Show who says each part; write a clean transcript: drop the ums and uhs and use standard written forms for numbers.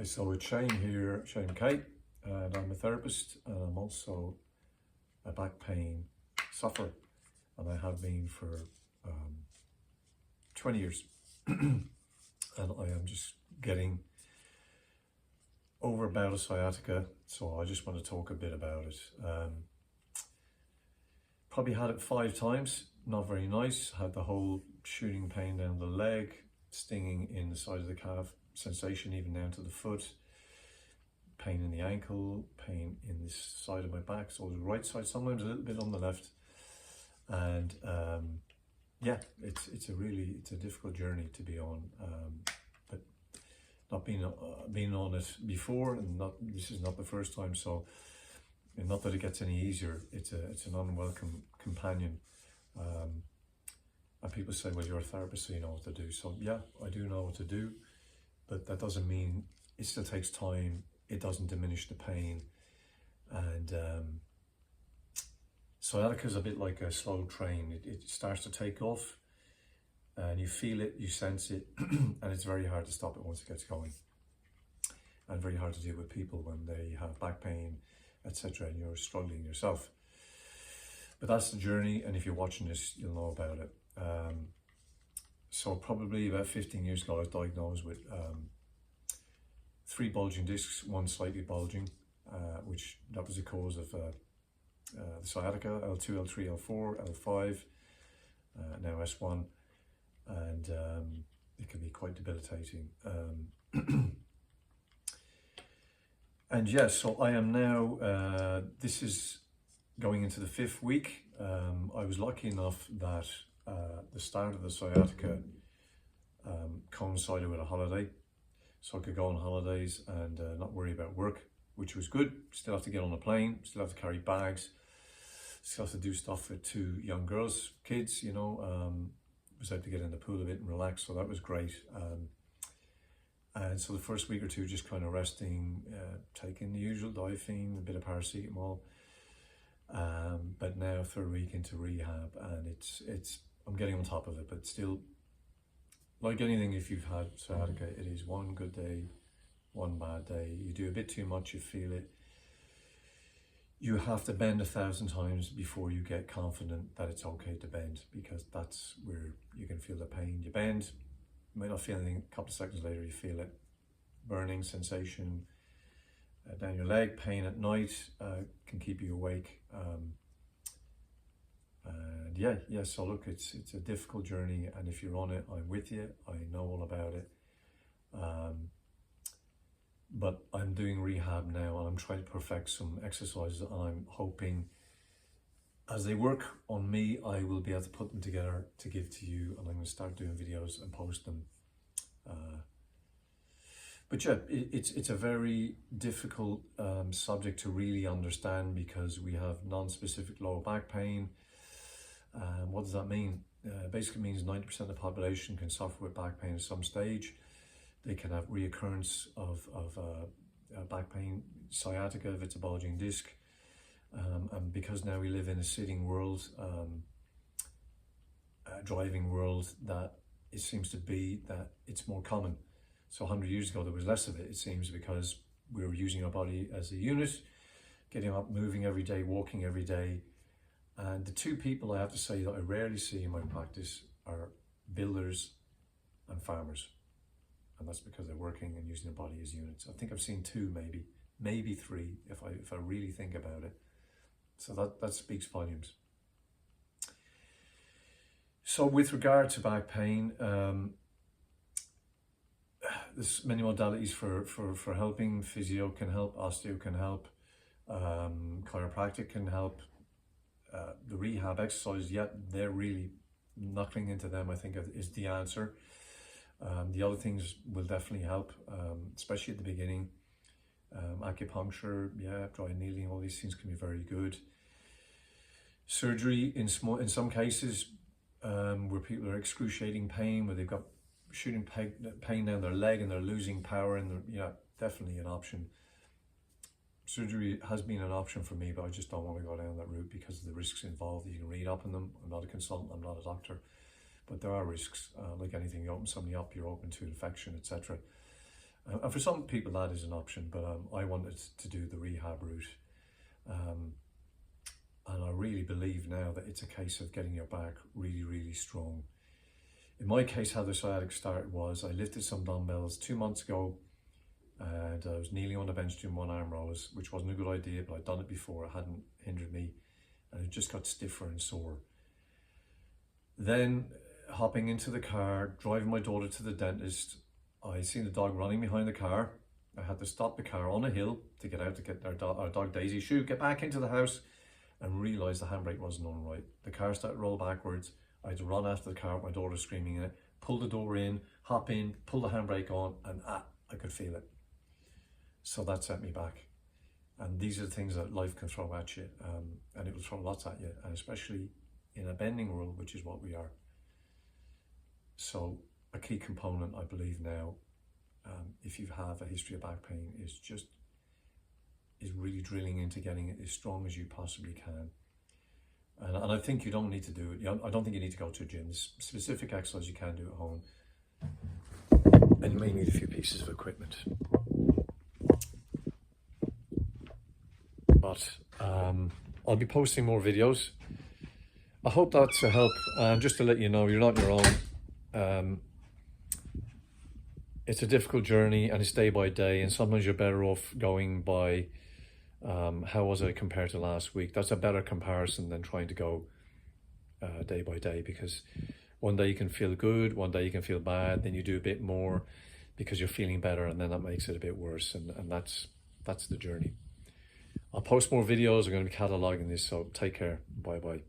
Speaker 1: Hi, so it's Shane here, Shane K, and I'm a therapist, and I'm also a back pain sufferer, and I have been for 20 years. And I am just getting over a bout of sciatica, so I just want to talk a bit about it. Probably had it 5 times, not very nice. Had the whole shooting pain down the leg, stinging in the side of the calf, sensation even down to the foot, pain in the ankle, pain in this side of my back, so the right side, sometimes a little bit on the left. And yeah, it's a difficult journey to be on, but not being on it before, and this is not the first time, so not that it gets any easier. It's an unwelcome companion. And people say, well, you're a therapist, so you know what to do. So yeah, I do know what to do, but that doesn't mean it still takes time. It doesn't diminish the pain. And sciatica is a bit like a slow train. It starts to take off, and you feel it, you sense it, and it's very hard to stop it once it gets going. And very hard to deal with people when they have back pain, etc., and you're struggling yourself. But that's the journey, and if you're watching this, you'll know about it. So probably about 15 years ago, I was diagnosed with 3 bulging discs, 1 slightly bulging, which that was the cause of the sciatica, L2, L3, L4, L5, now S1, and it can be quite debilitating. And yes, so I am now, this is going into the 5th week. I was lucky enough that the start of the sciatica coincided with a holiday, so I could go on holidays and not worry about work, which was good. Still have to get on a plane, still have to carry bags, still have to do stuff with 2 young girls, kids, you know. Was able to get in the pool a bit and relax, so that was great. And so the first week or 2 just kind of resting, taking the usual Diphene, a bit of paracetamol. But now 3rd week into rehab, and I'm getting on top of it, but still, like anything, if you've had sciatica, it is one good day, one bad day. You do a bit too much, you feel it. You have to bend 1,000 times before you get confident that it's okay to bend, because that's where you can feel the pain. You bend, you might not feel anything, a couple of seconds later you feel it. Burning sensation down your leg, pain at night, can keep you awake. And yeah, so look, it's a difficult journey, and if you're on it, I'm with you. I know all about it. But I'm doing rehab now, and I'm trying to perfect some exercises, and I'm hoping as they work on me, I will be able to put them together to give to you, and I'm going to start doing videos and post them. But yeah, it's a very difficult subject to really understand, because we have non-specific lower back pain. What does that mean? Basically means 90% of the population can suffer with back pain at some stage. They can have reoccurrence of back pain, sciatica if it's a bulging disc. And because now we live in a sitting world, a driving world, that it seems to be that it's more common. So 100 years ago, there was less of it, it seems, because we were using our body as a unit, getting up, moving every day, walking every day. And the 2 people I have to say that I rarely see in my practice are builders and farmers. And that's because they're working and using their body as units. I think I've seen 2, maybe 3, if I really think about it. So that speaks volumes. So with regard to back pain, there's many modalities for helping. Physio can help, osteo can help, chiropractic can help. The rehab exercises, they're really knuckling into them, I think, is the answer. The other things will definitely help, especially at the beginning. Acupuncture, dry needling, all these things can be very good. Surgery in some cases, where people are excruciating pain, where they've got shooting pain down their leg and they're losing power, and definitely an option. Surgery has been an option for me, but I just don't want to go down that route because of the risks involved. You can read up on them. I'm not a consultant, I'm not a doctor, but there are risks. Like anything, you open somebody up, you're open to infection, etc. And for some people that is an option, but I wanted to do the rehab route. And I really believe now that it's a case of getting your back really, really strong. In my case, how the sciatic started was I lifted some dumbbells 2 months ago, and I was kneeling on the bench doing one arm rows, which wasn't a good idea, but I'd done it before. It hadn't hindered me, and it just got stiffer and sore. Then hopping into the car, driving my daughter to the dentist, I seen the dog running behind the car. I had to stop the car on a hill to get out to get our dog Daisy. Shoo, get back into the house, and realised the handbrake wasn't on right. The car started to roll backwards. I had to run after the car with my daughter screaming in it, pull the door in, hop in, pull the handbrake on, and I could feel it. So that set me back. And these are the things that life can throw at you, and it will throw lots at you, and especially in a bending world, which is what we are. So a key component, I believe now, if you have a history of back pain, is really drilling into getting it as strong as you possibly can. And I think you don't need to do it. I don't think you need to go to a gym. There's specific exercise you can do at home, and you may need a few pieces of equipment. But I'll be posting more videos. I hope that's a help. Just to let you know, you're not on your own. It's a difficult journey, and it's day by day, and sometimes you're better off going by how was I compared to last week. That's a better comparison than trying to go day by day, because one day you can feel good, one day you can feel bad, then you do a bit more because you're feeling better, and then that makes it a bit worse, and that's the journey. I'll post more videos. I'm going to be cataloging this, so take care. Bye bye.